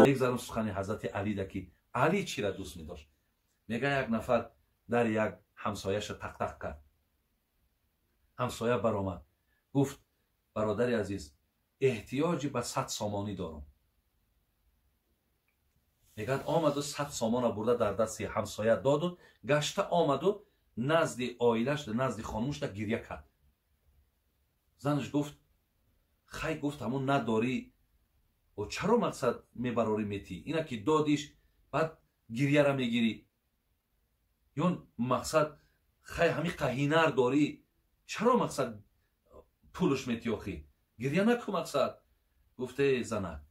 بگذارم سخن حضرت علی ده که علی چی را دوست می داشت. میگه یک نفر در یک همسایش تق تق کرد. همسایه برآمد گفت برادر عزیز احتیاجی به 100 سامانی دارم. میگه آمد و 100 سامان برده در دست همسایه داد و گشته آمد و نزد آیلش نزد خانومش ده گریه کرد. زنش گفت خی گفت همون نداری و چرا مقصد میبراری میتی اینا که دادیش بعد گریه را میگیری یا مقصد خی همی قهینر داری چرا مقصد پولش میتی آخی گریه نکن مقصد. گفته زنه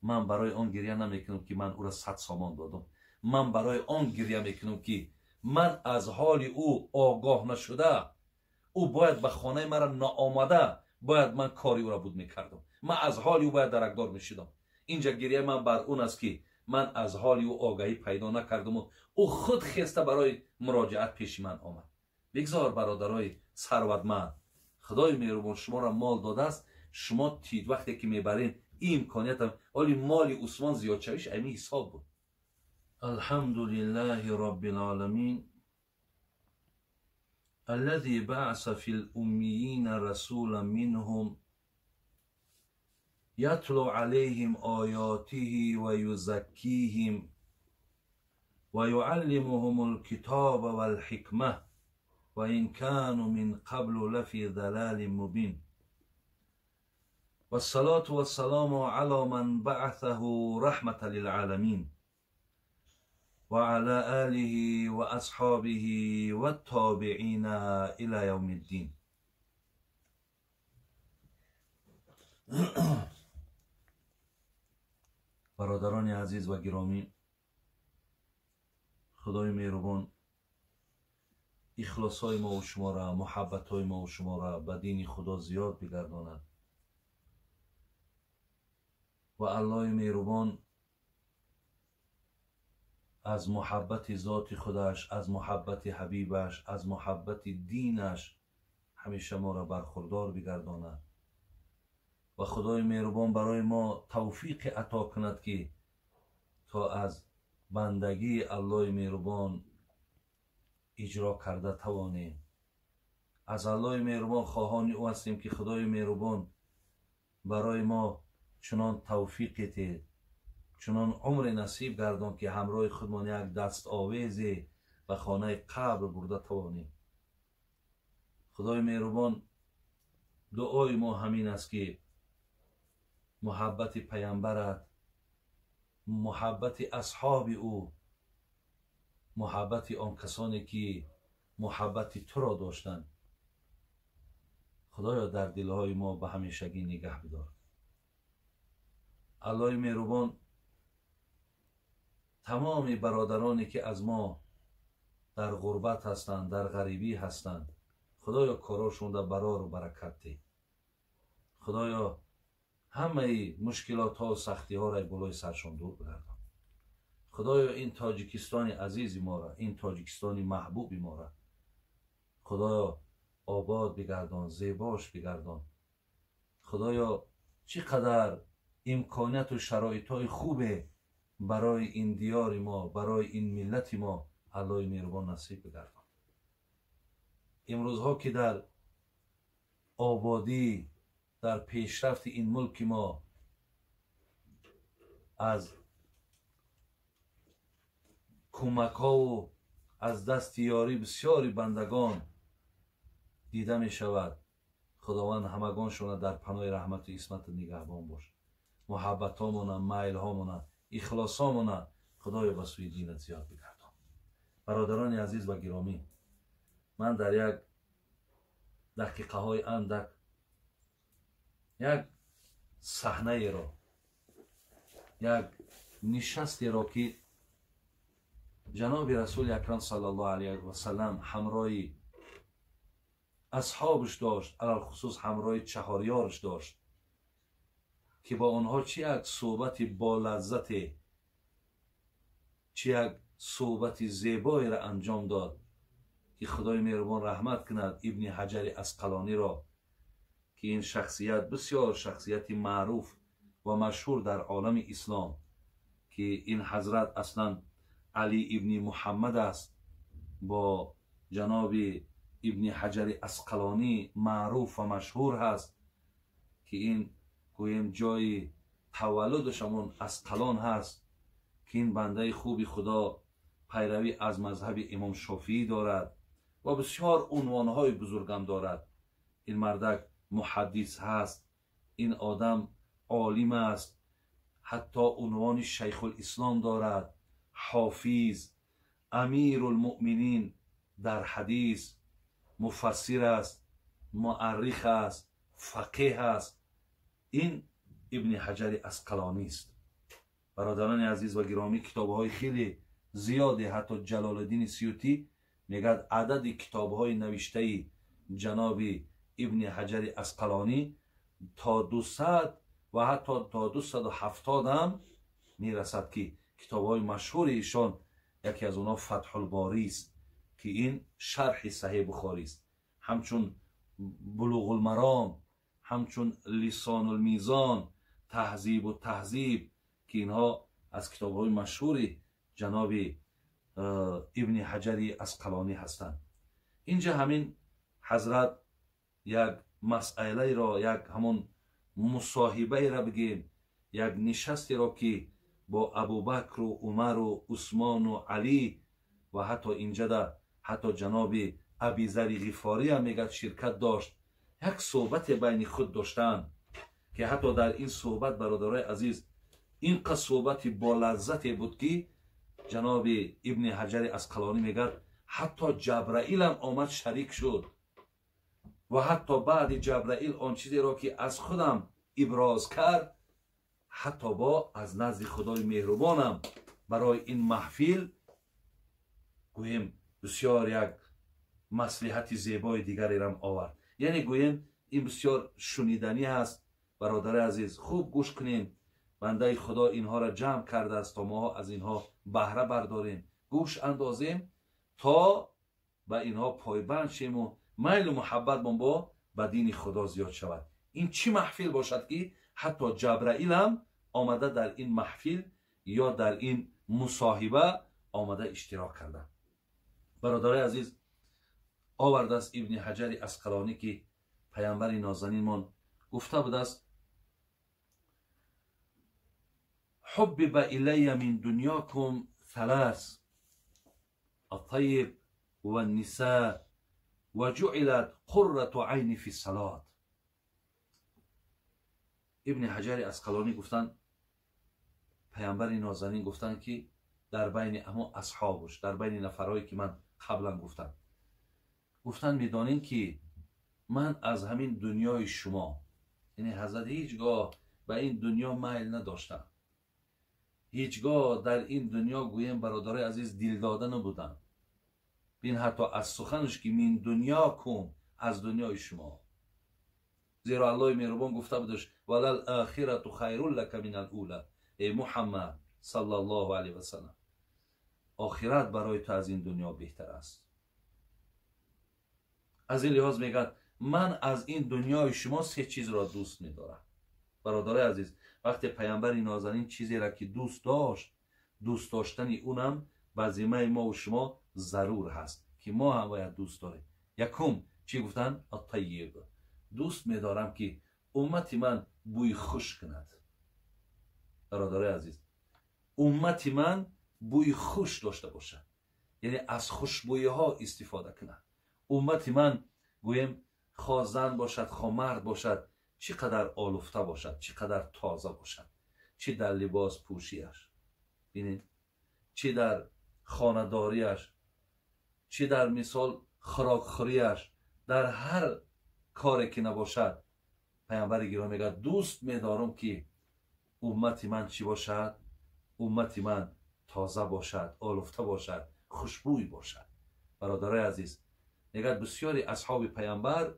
من برای آن گریه نمیکنم که من او را 100 سامان دادم. من برای آن گریه میکنم که من از حال او آگاه نشده او باید به خانه مرا ناآمده باید من کاری او را بود میکردم. من از حال او باید درکدار میشدم. اینجا گریه من بر اون است که من از حال او آگاهی پیدا نکردم و او خود خسته برای مراجعت پیش من آمد. بگذار برادرای ثروتمند خدای مهربان شما را مال داده است. شما تید وقتی که میبرین این امکانیت هم ولی مال عثمان زیاد شویش امی حساب بود. الحمدلله رب العالمین الذي بعث في الأميين رسولا منهم يتلو عليهم آياته ويزكيهم ويعلمهم الكتاب والحكمة وإن كانوا من قبل لفي ضلال مبين والصلاة والسلام على من بعثه رحمة للعالمين وعلى آله وأصحابه والتابعين إلى يوم الدين. برادران عزیز و گرامی خدای مهربان اخلاص های ما و شما را محبت های ما و شما را به دین خدا زیاد بگرداند و الله مهربان از محبت ذات خودش از محبت حبیبش از محبت دینش همیشه ما را برخوردار بگرداند و خدای مهربان برای ما توفیق عطا کند که تا از بندگی الله مهربان اجرا کرده توانیم. از الله مهربان خواهان او هستیم که خدای مهربان برای ما چنان توفیق ته چنان عمر نصیب گردان که همراه خودمان یک دست آویزی و خانه قبر برده توانیم. خدای مهربان دعای ما همین است که محبت پیامبرت محبت اصحاب او محبت آن کسانی که محبت تو را داشتند خدایا در دلهای ما به همیشگی نگه بدار. الله مهربان تمام برادرانی که از ما در غربت هستند در غریبی هستند خدایا کاراشون در برار و برکت ده. خدایا همه مشکلات ها و سختی ها را بالای سرشان دور بگردان. خدایا این تاجیکستان عزیز ما را این تاجیکستان محبوب ما را خدایا آباد بگردان زیباش بگردان. خدایا چقدر امکانیت و شرایط های خوبه برای این دیار ما برای این ملت ما الله مهربان نصیب بگردان. امروزها که در آبادی در پیشرفت این ملک ما از کمک ها و از دست یاری بسیاری بندگان دیده می شود. خداوند همگانشون در پناه رحمت و عصمت نگهبان باش. محبت هامون میل هامون اخلاص هامون خدای به سوی دینت زیاد بگردان. برادران عزیز و گرامی من در یک دقیقه های اندک یک صحنه را یک نشستی را که جناب رسول اکرم صلی الله علیه و سلم همراه اصحابش داشت علال خصوص همراه چهاریارش داشت که با آنها چه یک صحبت با لذت چه یک صحبت زیبایی را انجام داد که خدای مهربان رحمت کند ابن حجر اسقلانی را که این شخصیت بسیار شخصیت معروف و مشهور در عالم اسلام، که این حضرت اصلا علی ابن محمد است، با جناب ابن حجر اسقلانی معروف و مشهور هست که این گویم جای تولدشمون اسقلان هست، که این بنده خوبی خدا پیروی از مذهب امام شافعی دارد و بسیار عنوانهای بزرگم دارد. این مردک محدث هست، این آدم عالم است، حتی عنوان شیخ الاسلام دارد، حافظ، امیر المؤمنین در حدیث، مفسر است، مؤرخ است، فقیه است. این ابن حجر اسقلانی است. برادران عزیز و گرامی، کتاب‌های خیلی زیاده، حتی جلال الدین سیوطی میگه عدد کتاب‌های نوشته جناب ابن حجر اسقلانی تا 200 و حتی تا 270 هم میرسد، که کتاب‌های مشهور ایشان یکی از اونها فتح الباری است که این شرح صحیح بخاری است، همچون بلوغ المرام، همچون لسان المیزان، تهذیب و تهذیب، که اینها از کتاب‌های مشهور جناب ابن حجر اسقلانی هستند. اینجا همین حضرت یک مسئله را، یک همون مصاحبه را بگیم، یک نشستی را که با ابوبکر و عمر و عثمان و علی و حتی اینجا در حتی جناب ابیذر غفاری هم میگه شرکت داشت، یک صحبت بین خود داشتن که حتی در این صحبت برادرای عزیز اینقدر صحبت با لذتی بود که جناب ابن حجر اسقلانی میگه حتی جبرائیل هم آمد شریک شد و حتی بعد جبرائیل آن چیزی را که از خودم ابراز کرد، حتی با از نزد خدای مهربانم برای این محفل گویم بسیار یک مصلحت زیبای دیگری را آورد. یعنی گویم این بسیار شنیدنی است. برادر عزیز خوب گوش کنیم، بنده خدا اینها را جمع کرده است تا ما از اینها بهره برداریم، گوش اندازیم تا به اینها پایبند شیم و میل و محبت با به دین خدا زیاد شود. این چی محفل باشد که حتی جبرائیل هم آمده در این محفل یا در این مصاحبه آمده اشتراک کرده. برادر عزیز آورده است ابن حجر اسقلانی که پیامبر نازنین من گفته بود است حبب الی من دنیاکم ثلاث الطیب و النساء و جعلت قرة عین فی الصلاة. ابن حجر اسقلانی گفتن پیامبر نازنین گفتن که در بین اما اصحابش، در بین نفرهایی که من قبلا گفتن میدانین که من از همین دنیای شما، یعنی حضرت هیچگاه به این دنیا میل نداشتم، هیچگاه در این دنیا گویم برادرای عزیز دل داده نبودن. بین حتی از سخنش که من دنیا کن، از دنیای شما، زیرا الله مهربان گفته بودش وللآخرة خیر لک من الاولی، ای محمد صلی الله علیه و سلم، آخرت برای تو از این دنیا بهتر است. از این لحاظ میگه من از این دنیای شما سه چیز را دوست میدارم. برادرای عزیز وقتی پیامبر نازنین چیزی را که دوست داشت، دوست داشتن اونم به ذمه ما و شما ضرور هست که ما هم باید دوست داریم. یکم چی گفتن؟ الطیب، دوست میدارم که امت من بوی خوش کند. برادرای عزیز امت من بوی خوش داشته باشد، یعنی از خوشبویی ها استفاده کند. امت من گویم خواه زن باشد خواه مرد باشد، چقدر آلفته باشد، چقدر تازه باشد، چه در لباس پوشیش، بینید، چه در خانداریش، چه در مثال خوراکخوریش، در هر کاری که نباشد پیامبر گرامی میگه دوست میدارم که امت من چی باشد؟ امت من تازه باشد، آلفته باشد، خوشبوی باشد. برادرای عزیز میگه بسیاری اصحاب پیامبر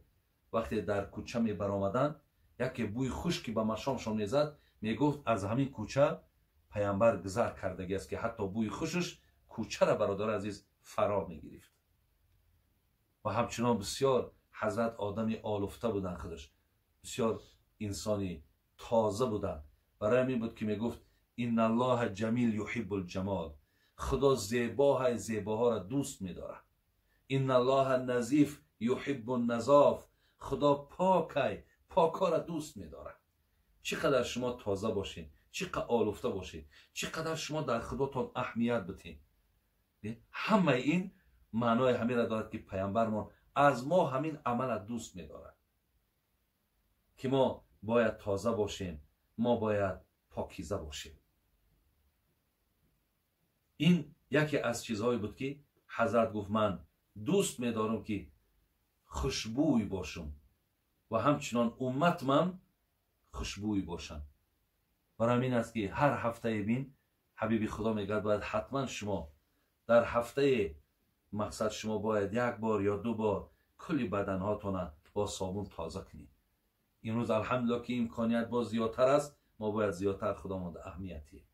وقتی در کوچه می برآمدند، یکی بوی خوش که به مشامشان میزد، میگفت از همین کوچه پیامبر گذر کردگی است، که حتی بوی خوشش کوچه را برادر عزیز فرا میگرفت. و همچنان بسیار حضرت آدمی آلفته بودن خودش. بسیار انسانی تازه بودن. برای همین بود که میگفت ان الله جمیل یحب الجمال، خدا زیباهای زیباها را دوست می‌دارد. ان الله نظیف یحب النظاف، خدا پاکه پاکا را دوست می‌دارد. چقدر شما تازه باشین، چقدر آلوفته باشین، چقدر شما در خداتون اهمیت بدین. همه این معنای همین را دارد که پیامبرمان از ما همین عمل دوست می‌دارد که ما باید تازه باشیم، ما باید پاکیزه باشیم. این یکی از چیزهایی بود که حضرت گفت من دوست می‌دارم که خوشبوی باشم و همچنان امت من خوشبوی باشن. برای همین است که هر هفته بین حبیب خدا میگه باید حتما شما در هفته مقصد شما باید یک بار یا دو بار کلی بدنهاتون با صابون تازه کنید. امروز الحمدلله که امکانیت با زیادتر است، ما باید زیادتر خداوند اهمیتی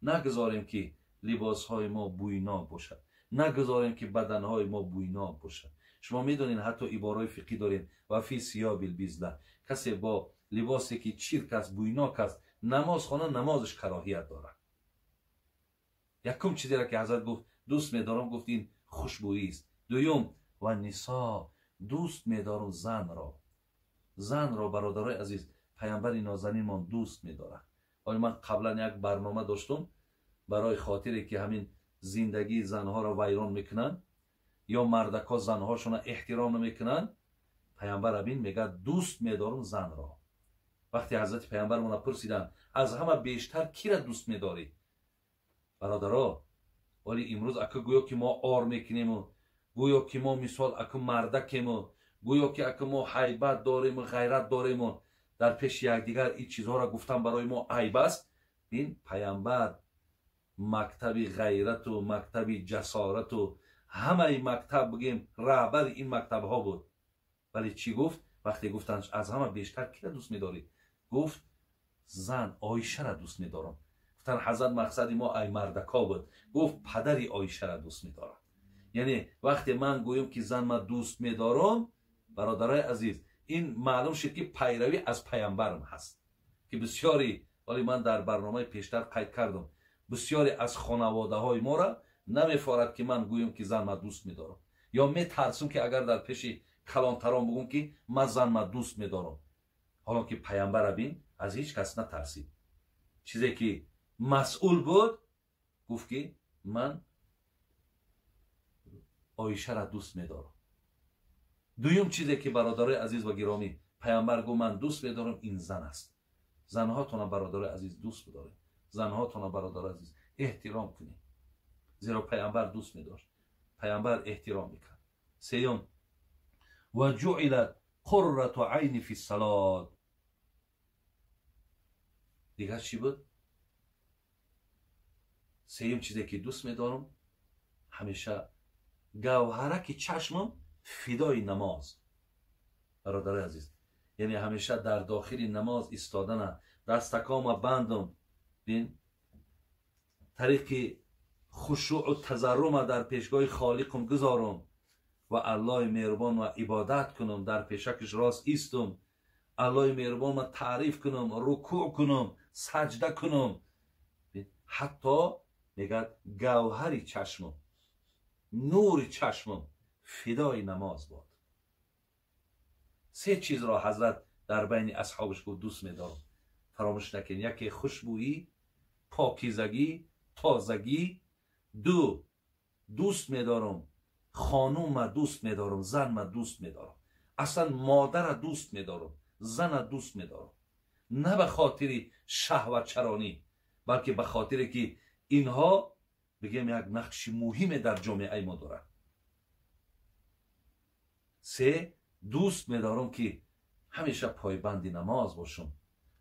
نگذاریم که لباس های ما بویناک باشد، نگذاریم که بدن های ما بویناک باشد. شما میدونین حتی عبارای فقهی داریم و فی ثیاب البیضة، کسی با لباسی که چیرک است بویناک است نماز خانه نمازش کراهیت دارد. یکم چیزی را که حضرت گفت دوست می‌دارم گفت این خوشبویی است. دوم و نساء، دوست می‌دارم زن را برادرای عزیز پیامبر نازنین ما دوست می‌دارد. ولی من قبلا یک برنامه داشتم برای خاطری که همین زندگی زنها را ویران میکنن یا مردکا زنهاشون را احترام نمیکنن. پیامبر ابین میگه دوست می‌دارم زن را. وقتی حضرت پیامبرمون پرسیدن از همه بیشتر کی را دوست می‌داری؟ برادرها، ولی امروز اکه گویا که ما آر میکنیم و گویا که ما مثال اکه مردکیم و گویا که اکه ما حیبت داریم و غیرت داریم و در پیش یکدیگر این چیزها را گفتن برای ما عیب است. این پیامبر مکتب غیرت و مکتب جسارت و همه این مکتب بگیم رهبر این مکتب ها بود. ولی چی گفت وقتی گفتن از همه بیشتر کی را دوست می‌داری؟ گفت زن عایشه را دوست می‌دارم. گفتن حضرت مقصد ما ای مردکا بود، گفت پدری عایشه را دوست می‌دارم. یعنی وقتی من گویم که زن ما دوست می‌دارم، برادرای عزیز این معلوم شد که پیروی از پیامبرم هست که بسیاری، ولی من در برنامه پیشتر قید کردم، بسیاری از خانواده های ما را نمی‌فارد که من گویم که زن ما دوست می‌دارم یا می‌ترسم که اگر در پیش کلانتران بگم که من زن ما دوست می‌دارم. حالا که پیامبر ابین از هیچ کس نترسید. چیزی که مسئول بود گفت که من عایشه را دوست می‌دارم. دویم چیزی که برادرای عزیز و گرامی پیامبر گفت من دوست می‌دارم این زن است. زنهاتون برادرای عزیز دوست بدارید، زنهاتون برادرای عزیز احترام کنید، زیرا پیامبر دوست می‌داشت، پیامبر احترام می‌کرد. سوم و جعلت قرة عین فی الصلاة. دیگر چی بود؟ سوم چیزی که دوست می‌دارم همیشه گوهرک چشمم فدای نماز. برادر عزیز یعنی همیشه در داخل نماز ایستادن، دستکام بندم، بین طریق خشوع و تضرع در پیشگاه خالقم گذارم و الله مهربان و عبادت کنم، در پیشکش راست ایستم، الله مهربان و تعریف کنم، رکوع کنم، سجده کنم. حتی میگه گوهری چشمم، نور چشمم فدای نماز باد. سه چیز را حضرت در بین اصحابش گفت دوست می‌دارم، فراموش نکن. یکی خوشبویی، پاکیزگی، تازگی. دو دوست می‌دارم خانوم ما دوست می‌دارم، زن ما دوست می‌دارم، اصلا مادر دوست می‌دارم، زن دوست می‌دارم. نه به خاطر شهوت چرانی، بلکه به خاطر که اینها بگیم یک نقش مهمی در جامعه ما دارند. سه دوست می‌دارم که همیشه پایبند نماز باشم،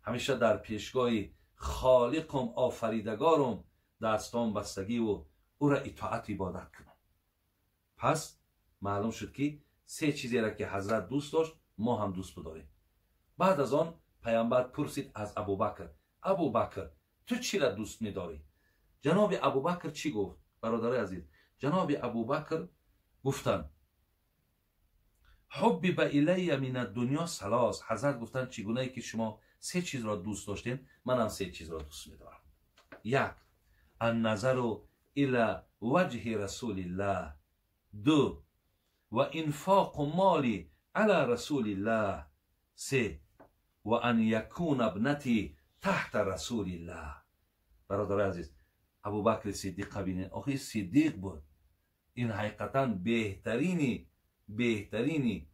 همیشه در پیشگاه خالقم آفریدگارم دستام بستگی و او را اطاعت عبادت کنم. پس معلوم شد که سه چیزی را که حضرت دوست داشت ما هم دوست بداریم. بعد از آن پیامبر پرسید از ابوبکر، ابوبکر تو چی را دوست می‌داری؟ جناب ابوبکر چی گفت؟ برادر عزیز جناب ابوبکر گفتن حبب الی من الدنیا ثلاث. حضرت گفتن چگونه ای که شما سه چیز را دوست داشتین، منم سه چیز را دوست می‌دارم. یک، النظر الی وجه رسول الله. دو، و انفاق مالی علی رسول الله. سه، و ان یکون ابنتی تحت رسول الله. برادر عزیز، ابوبکر صدیق ببینید، آخه صدیق بود. این حقیقتا بهترینی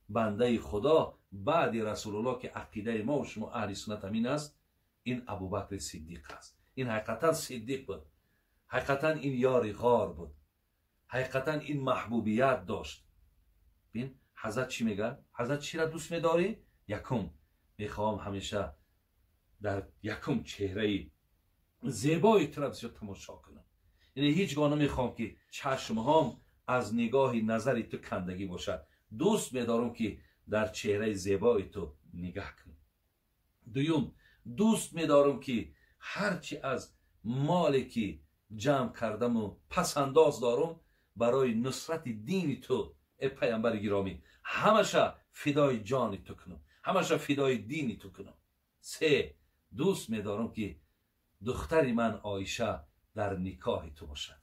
بنده خدا بعد رسول الله که عقیده ما و شما اهل سنت همین است، این ابوبکر صدیق است. این حقیقتا صدیق بود، حقیقتا این یار غار بود، حقیقتا این محبوبیت داشت. ببین حضرت چی میگه؟ حضرت چی را دوست می‌داری؟ یکم، میخوام همیشه در یکم چهره زیبای تو را بسیار تماشا کنم. یعنی هیچگاه نمیخوام که چشمهام از نگاه نظر تو کندگی باشد. دوست می‌دارم که در چهره زیبای تو نگاه کنم. دوم، دوست می‌دارم که هرچی از مالی که جمع کردم و پسنداز دارم برای نصرت دین تو ای پیامبر گرامی همشه فدای جان تو کنم، همشه فدای دین تو کنم. سه، دوست می‌دارم که دختری من عایشه در نکاح تو باشد.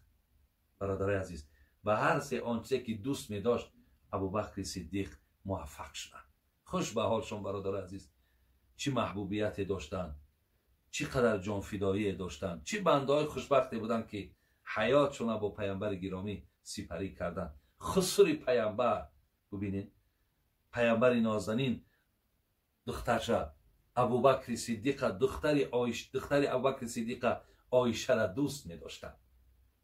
برادر عزیز، به هر سه آنچه که دوست می داشت ابوبکر صدیق موفق شدن. خوش به حالشون برادر عزیز. چی محبوبیت داشتن، چی قدر جان فدایی داشتن، چی بنده های خوشبختی بودن که حیاتشون با پیامبر گرامی سپری کردن. خسر پیامبر ببینید، پیامبر نازنین دخترش ابوبکر صدیق، دختر ابوبکر صدیق عایشه را دوست می داشتن.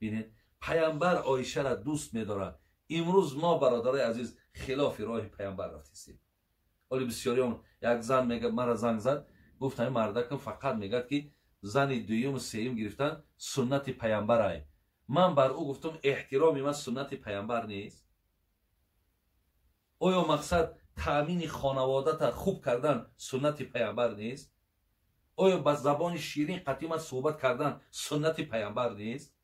ببینید پیامبر عایشه را دوست می دارد. امروز ما برادرای عزیز خلاف راه پیامبر رفتیم. ولی بسیاری یک زن میگه، مرا زنگ زد گفت همین مردکم فقط میگه که زن دویم و سوم گرفتن سنت پیامبر ای. من بر او گفتم احترام من سنت پیامبر نیست؟ آیا مقصد تامین خانوادت خوب کردن سنت پیامبر نیست؟ آیا با زبان شیرین قدیما صحبت کردن سنت پیامبر نیست؟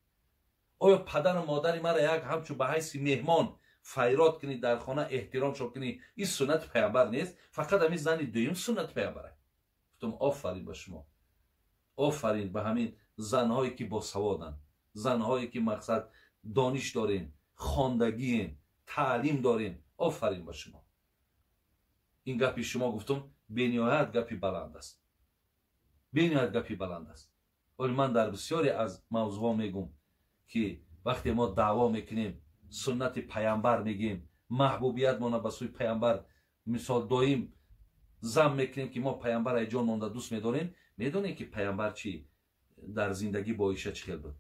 آیا پدر و مادر مرا یک همچون به حیث مهمان فیرات کنی، در خانه احترام شو کنی، این سنت پیامبر نیست؟ فقط همین زن دویم سنت پیامبره. گفتم آفرین به شما، آفرین به همین زنهایی که با سوادن، زنهایی که مقصد دانش دارین، خواندگی، تعلیم دارین. آفرین به شما. این گپی شما گفتم بنیایت گپی بلند است، بنیایت گپی بلند است. ولی من در بسیاری از موضوع میگم که وقتی ما دعوا میکنیم سنت پیامبر میگیم، محبوبیت ما به سوی پیامبر مثال دایم زم میکنیم که ما پیامبر ای جان مونده دوست میداریم، میدونیم که پیامبر چی در زندگی با عایشه چه بود.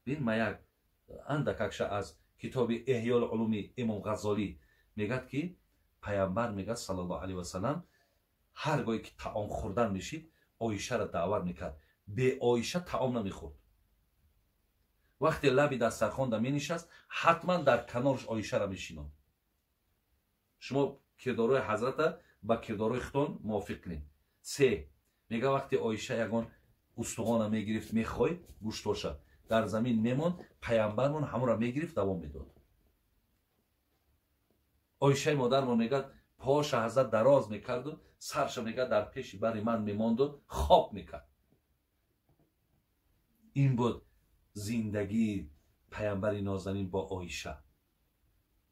ببین ما یک اندکش از کتاب احیاء العلوم امام غزالی میگه که پیامبر میگه صلی الله علیه و سلم هرگاهی که طعام خوردن میشید عایشه را دعوت میکرد، به عایشه طعام نمیخورد. وقتی لبی دسترخوان دا می نشست حتما در کنارش عایشه را میشینند. شما کردارای حضرت با کردارای خودتون موافق کنید. سه، میگه وقتی عایشه یگان استخوان میگرفت میخوای گوشتاش در زمین میموند، پیامبرمون همون را میگرفت دوام میداد. عایشه مادرمون میگه پاش حضرت دراز میکرد و سرش میگه در پیش بر من میماند و خواب میکرد. این بود زندگی پیامبر نازنین با عایشه.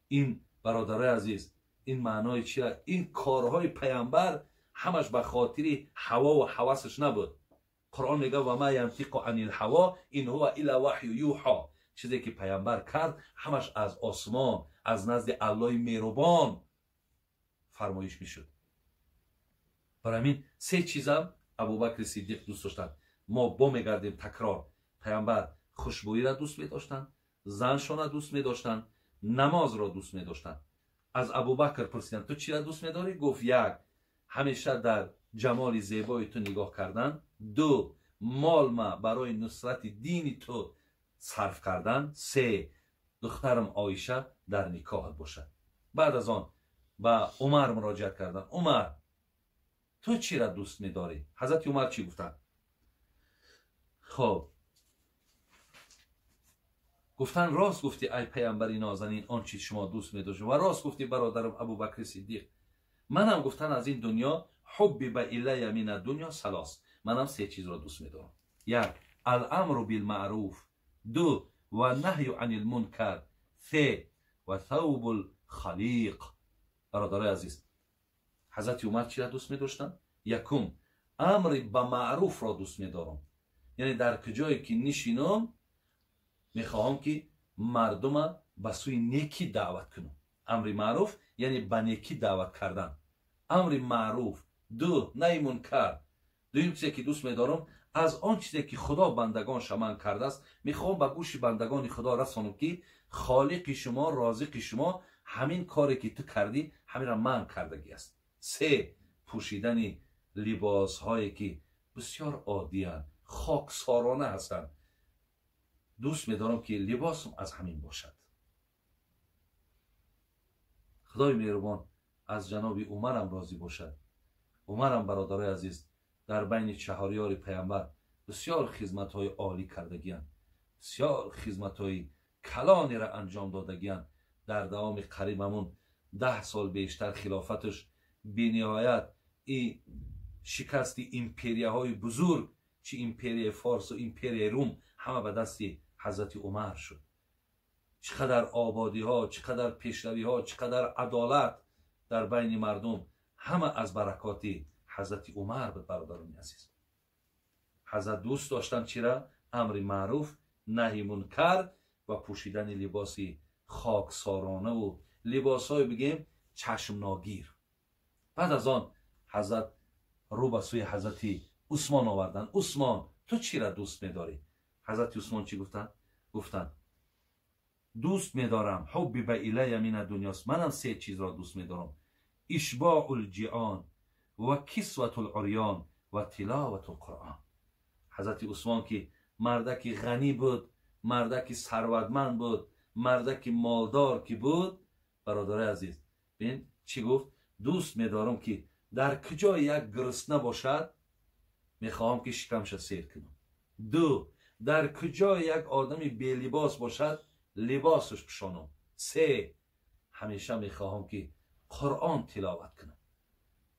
این برادرای عزیز، این معنای چیه؟ این کارهای پیامبر همش به خاطر هوا و هوسش نبود. قرآن میگه و ما ینطق عن الهوا ان هو الا وحی یوحی. چیزی که پیامبر کرد همش از آسمان، از نزد الله مهربان فرمایش میشد. برای همین سه چیزم ابوبکر صدیق دوست داشتن. ما با میگردیم تکرار، پیامبر خوشبویی را دوست می داشتن، زنشان را دوست می داشتن، نماز را دوست می داشتن. از ابوبکر پرسیدن تو چی را دوست می داری؟ گفت یک، همیشه در جمال زیبای تو نگاه کردن. دو، مال ما برای نصرت دین تو صرف کردن. سه، دخترم عایشه در نکاح باشد. بعد از آن با عمر مراجعت کردن. عمر تو چی را دوست می داری؟ حضرت عمر چی گفتن؟ خب گفتن راست گفتی ای پیامبر نازنین آن چیز شما دوست می‌داشت و راست گفتی برادرم ابوبکر صدیق. منم گفتن از این دنیا حبی به الی من دنیا ثلاث، منم سه چیز را دوست می‌دارم. یک، الامر بالمعروف. دو، و نهی عن المنکر. سه، و ثوب الخلیق. برادرای عزیز، حضرت عمر چی را دوست می‌داشتن؟ یکم، امر به معروف را دوست می‌دارم، یعنی در کجایی که نشینم میخواهم که مردم به سوی نیکی دعوت کنم. امر معروف یعنی به نیکی دعوت کردن. امر معروف. دو، نهی منکر. دویم چیزی که دوست می‌دارم از آن چیزی که خدا بندگانش من کرده است میخوام به گوش بندگان خدا رسانم که خالق شما، رازق شما همین کاری که تو کردی همین را من کردگی است. سه، پوشیدن لباس هایی که بسیار عادی هستند، خاکسارانه هستند. دوست می‌دارم که لباسم از همین باشد. خدای مهربان از جناب عمرم راضی باشد. عمرم برادرای عزیز در بین چهاریار پیامبر بسیار خدمت‌های عالی کردگیان، بسیار خدمت‌های کلانی را انجام دادگیان. در دوام قریبمون 10 سال بیشتر خلافتش بی‌نهایت این شکست ایمپریاهای بزرگ، چه ایمپریای فارس و ایمپریای روم، همه به دست حضرت عمر شد. چقدر آبادی ها، چقدر پیشروی ها، چقدر عدالت در بین مردم، همه از برکات حضرت عمر به برادران عزیز. حضرت دوست داشتن چرا؟ امر معروف، نهی منکر و پوشیدن لباسی خاکسارانه و لباسای بگیم چشم ناگیر. بعد از آن حضرت رو به سوی حضرت عثمان آوردن. عثمان تو چی را دوست می‌داری؟ حضرت عثمان چی گفتن؟ گفتن دوست می‌دارم حبی به الی من دنیاست، منم سه چیز را دوست می‌دارم: اشباع الجیعان و کسوت العریان و تلاوت القرآن. حضرت عثمان که مردکی غنی بود، مردکی ثروتمند بود، مردکی مالدار که بود، برادرای عزیز ببین چی گفت؟ دوست می‌دارم که در کجا یک گرسنه باشد میخواهم که شکمش سیر کنم. دو، در کجا یک آدمی بی لباس باشد لباسش پوشانم. سه، همیشه میخواهم که قرآن تلاوت کنم.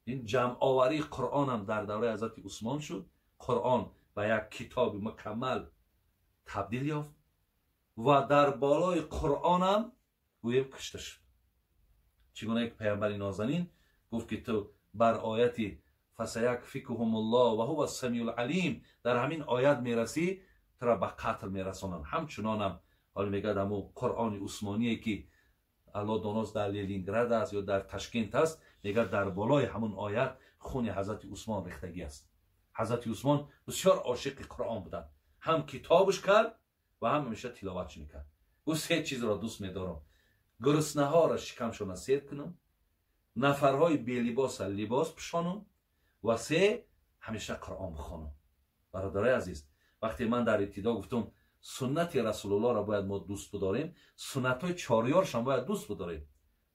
این جمع آوری قرآن هم در دوره حضرت عثمان شد. قرآن به یک کتاب مکمل تبدیل یافت و در بالای قرآن هم گویم کشته شد. چگونه یک پیامبر نازنین گفت که تو بر آیت فسیکفیکهم الله و هو السمیع العلیم در همین آیت میرسی تو را به قتل میرسانند. همچنان هم حالا میگه دمو قرآن عثمانی که الله داناست در لنینگراد است یا در تشکند است، میگه در بالای همون آیت خون حضرت عثمان ریختگی است. حضرت عثمان بسیار عاشق قرآن بودن، هم کتابش کرد و هم همیشه تلاوتش میکرد. او سه چیز را دوست میدارم: گرسنه ها را شکمشون سیر کنم، نفرهای بی لباس لباس پوشانم و سه، همیشه قرآن بخوانم. برادرای عزیز، وقتی من در ابتدا گفتم سنت رسول الله را باید ما دوست بداریم، سنت های چاریارش هم باید دوست بداریم.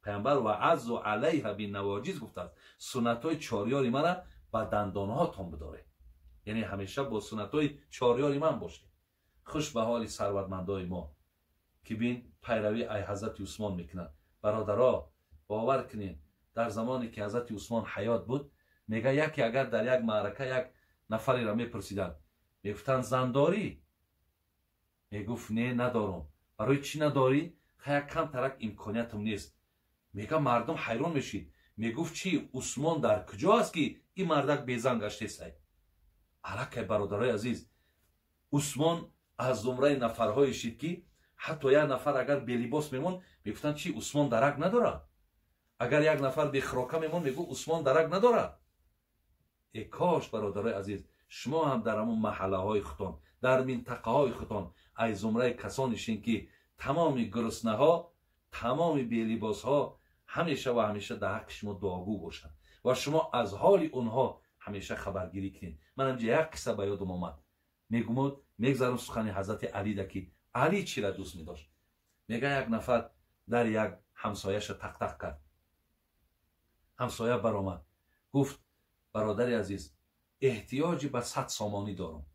پیامبر و عز و علیه بالنواجذ گفته است سنت های چاریار من را با دندان هاتون بداره، یعنی همیشه با سنت های چاریار من باشه. خوش به حال ثروتمندای ما که بین پیروی ای حضرت عثمان میکنن. برادرها باور کنین در زمانی که حضرت عثمان حیات بود، میگه یکی اگر در یک معرکه یک نفری را میپرسیدن، میگفتن زن داری؟ میگفت نه ندارم. برای چی نداری؟ خیلی کم ترک امکانیتم نیست. میگه مردم حیران میشید، میگفت چی عثمان در کجا است که این مردک بیزن گشته سی؟ الکه برادرای عزیز، عثمان از زمره نفرهای شید که حتی یک نفر اگر بی لباس میمون میگفتن چی عثمان درک نداره؟ اگر یک نفر بی خراکه میمون میگو عثمان درک نداره. ای کاش برادرای عزیز شما هم در همون محله های خودتان، در منطقه های خودتان ای زمره کسانشین که تمام گرسنه ها، تمام بی لباس ها همیشه و همیشه در حق شما دعاگو باشند و شما از حال اونها همیشه خبرگیری کنید. من هم یک قصه به یادم آمد. میگذارم سخن حضرت علی ده که علی چی را دوست می‌داشت. میگه یک نفر در یک همسایه‌اش تق تق کرد. همسایه برآمد گفت برادر عزیز احتیاجی به 100 سامانی دارم.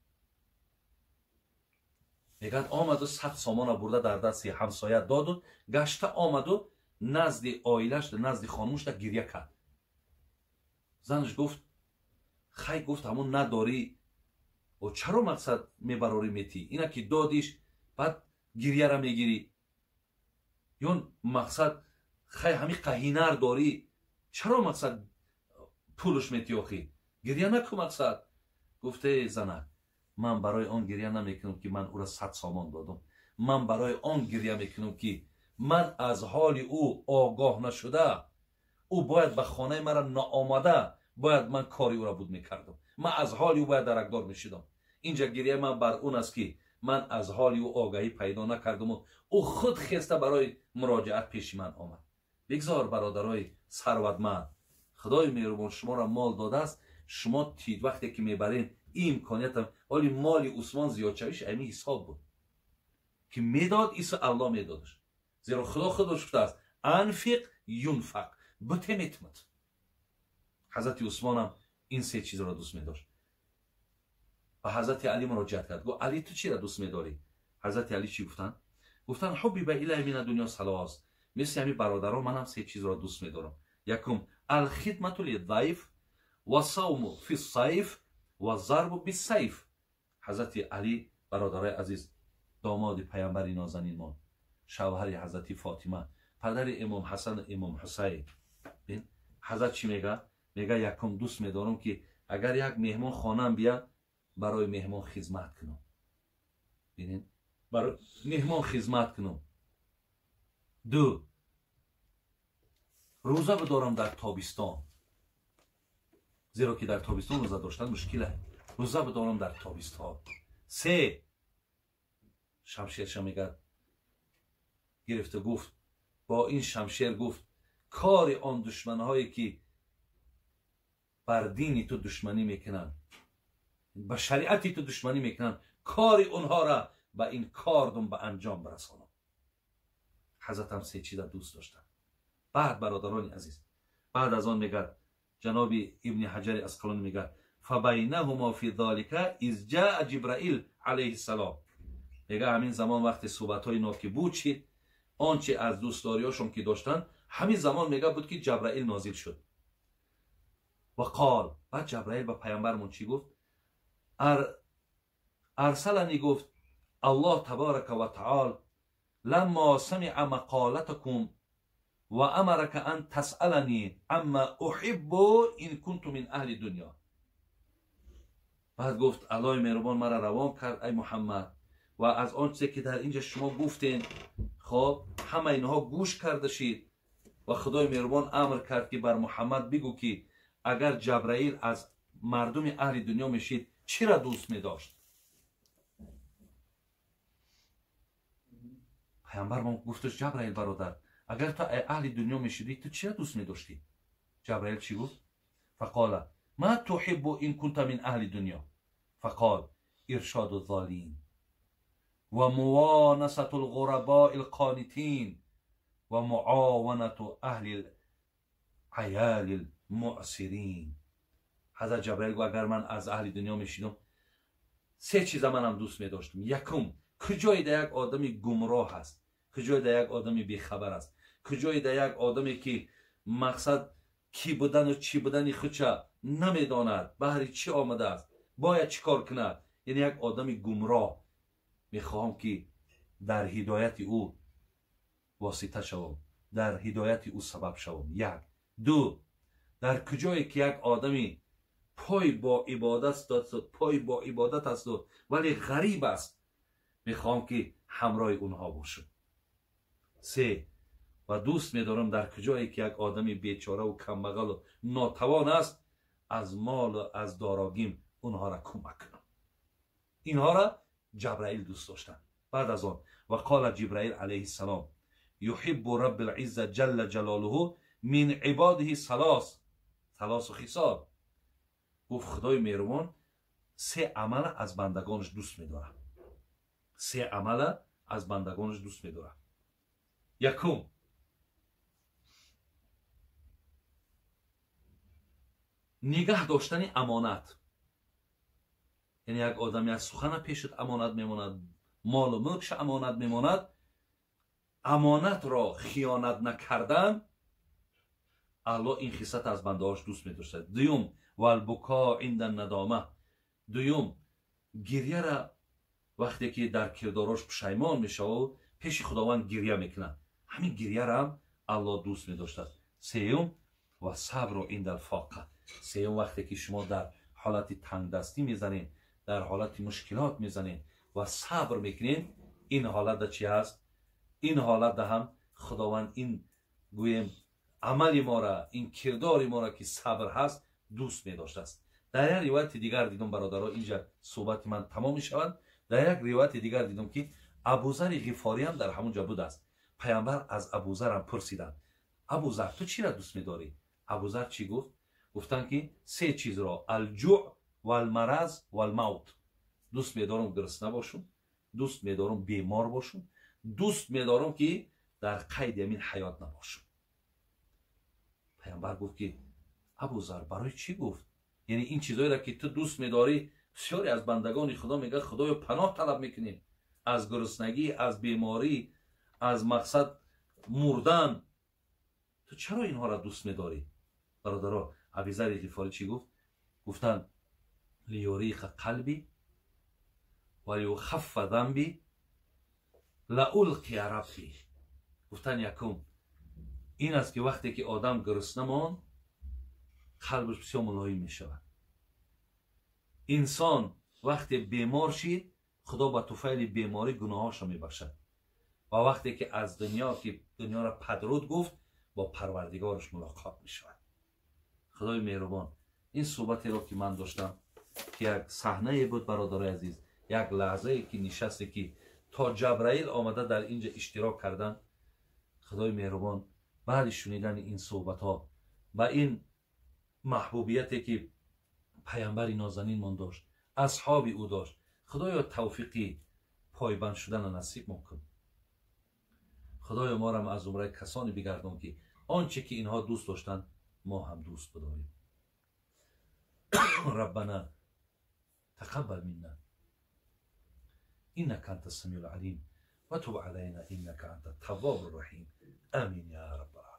میگد آمد و 100 سامان برده در دست همسایه داد و گشته آمد و نزد آیلش نزد خانومش در گریه کرد. زنش گفت خی گفت همون نداری و چرا مقصد میبراری میتی اینا که دادیش بعد گریه را میگیری یا مقصد خی همین قهینر داری چرا مقصد پولش میتی آخی گریه نکن مقصد. گفته زنک من برای آن گریه نمیکنم که من او را 100 سامان دادم. من برای آن گریه میکنم که من از حال او آگاه نشده او باید به خانه مرا نآمده باید من کاری او را بود میکردم. من از حال او باید درکدار میشدم. اینجا گریه من بر اون است که من از حال او آگاهی پیدا نکردم و او خود خسته برای مراجعت پیش من آمد. بگذار برادرای ثروتمند خدای مهربان شما را مال داده است. شما تید وقتی که میبرین این امکانیت هم ولی مال عثمان زیاد شویش امی حساب بود که میداد ایسا الله میدادش. زیرا خدا خودش گفته است انفق ینفق بته میتمت. حضرت عثمان هم این سه چیز را دوست میداشت. و حضرت علی مراجعت کرد گفت علی تو چی را دوست میداری؟ حضرت علی چی گفتن؟ گفتن حبی به الی من دنیا ثلاث. مثل همین برادران من هم سه چیز را دوست میدارم. یکم الخدمت للضیف و صوم فی الصیف و ضرب بالسیف. حضرت علی برادرای عزیز داماد پیامبر نازنین ما شوهر حضرت فاطمه پدر امام حسن و امام حسین. ببین حضرت چی میگه؟ میگه یکم دوست میدارم که اگر یک مهمان خانم بیاد برای مهمان خدمت کنم. ببینید برای مهمان خدمت کنم. دو روزه بدارم در تابستان زیرا که در تابستان روزه داشتن مشکله. روزه بدارم در تابستان. سه شمشیر میگه گرفته گفت با این شمشیر گفت کار آن دشمنهایی که بر دینی تو دشمنی میکنن به شریعتی تو دشمنی میکنن کار اونها را به این کاردم به انجام برسانم. حضرت هم سه چیز دوست داشتن. بعد برادران عزیز بعد از آن میگه جناب ابن حجر اسقلانی میگه فبینهما فی ذلک اذ جاء جبرائیل علیه السلام. میگه همین زمان وقت صحبت های اینا که بود چی آنچه از دوستداریاشون که داشتن همین زمان میگه بود که جبرائیل نازل شد. و قال بعد جبرائیل به پیامبرمون چی گفت؟ ارسلنی گفت الله تبارک و تعالی لما سمع مقالتكم و امرك ان تسألنی اما احب ان كنت من اهل دنیا. بعد گفت الله مهربان مرا روان کرد ای محمد و از آنچه که در اینجا شما گفتین خب همه اینها گوش کرده شید و خدای مهربان امر کرد که بر محمد بگو که اگر جبرائیل از مردم اهل دنیا میشید چی را دوست میداشت؟ پیامبر ما گفتش جبرائیل برادر اگر تو اهل دنیا میشدی تو چی را دوست میداشتی؟ جبرائیل چی گفت؟ فقال ما تحب ان كنت من اهل دنیا؟ فقال ارشاد الضالین و موانست الغرباء القانتین و معاونت اهل العیال المعسرین. حضرت جبرائیل گفت اگر من از اهل دنیا میشیدم سه چیز منم دوست میداشتم. یکم کجای در یک آدمی گمراه هست کجای در یک آدمی بیخبر است کجای در یک آدمی که مقصد کی بودن و چی بودن خودش نمیداند بهر چی آمده است باید چی کار کند یعنی یک آدمی گمراه میخواهم که در هدایت او واسطه شوم در هدایت او سبب شوم. یک. دو در کجایی که یک آدمی پای با عبادت است ولی غریب است میخوام که همراه اونها باشم. سه و دوست میدارم در کجایی که یک آدمی بیچاره و کمبغل و ناتوان است از مال و از داراگیم اونها را کمک کنم. اینها را جبرائیل دوست داشتن. بعد از آن و قال جبرائیل علیه السلام یحب رب العزة جل جلاله من عباده ثلاث خصال. گفت خدای مهربان سه عمل از بندگانش دوست می‌داره. سه عمل از بندگانش دوست می‌داره. یکم نگاه داشتن امانت. یعنی یک آدمی از سخن پیشت امانت میماند مال و ملکش امانت میماند. امانت را خیانت نکردن، الله این خصلت از بندهاش دوست می‌داشت. دوم و البکا عند الندامه، دوم گریه را وقتی که در کرداراش پشیمان میشه و پیش خداوند گریه میکنه، همین گریه را هم الله دوست می‌داشت. سوم و صبر عند الفاقه، سوم وقتی که شما در حالت تنگ دستی میزنین، در حالت مشکلات میزنین و صبر میکنین، این حالت چی هست؟ این حالت هم خداوند این گویم عمل ما را، این کردار ما را که صبر هست دوست می داشته است. در یک روایت دیگر دیدم برادرها، اینجا صحبت من تمام می شود. در یک روایت دیگر دیدم که ابوذر غفاری هم در همونجا بود است. پیامبر از ابوذر هم پرسیدند ابوذر تو چی را دوست می داری؟ ابوذر چی گفت؟ گفتن که سه چیز را، الجوع و المرض و الموت. دوست می دارم گرسنه باشم، دوست می دارم بیمار باشم، دوست می دارم که در قید همین حیات نباشم. پیامبر گفت که ابوذر برای چی گفت؟ یعنی این چیزایی را که تو دوست می‌داری، بسیاری از بندگان خدا میگه خدایا پناه طلب میکنیم از گرسنگی، از بیماری، از مقصد مردن، تو چرا اینها را دوست می‌داری؟ برادرها، ابوذر غفاری چی گفت؟ گفتن لیوریق قلبی و لیخف ذنبی لألقی ربی. گفتن یکم این است که وقتی که آدم گرسنه ماند قلبش بسیار ملایم می شود. انسان وقتی بیمار شید خدا با طفیل بیماری گناهاش را می بخشد و وقتی که از دنیا را پدرود گفت با پروردگارش ملاقات می شود. خدای مهربان، این صحبتی را که من داشتم که یک صحنه بود برادرای عزیز، یک لحظه که نشسته که تا جبرائیل آمده در اینجا اشتراک کردن، خدای مهربان بعد شنیدن این صحبت ها و این محبوبیتی که پیامبر نازنین من داشت، اصحاب او داشت، خدایا توفیقی پایبند شدن نصیب مکن. خدایا ما را از زمره کسانی بگردان که آنچه که اینها دوست داشتن ما هم دوست بداریم. ربنا تقبل منا انك انت السميع العليم وتب علينا انك انت التواب الرحيم. امين يا رب العالمين.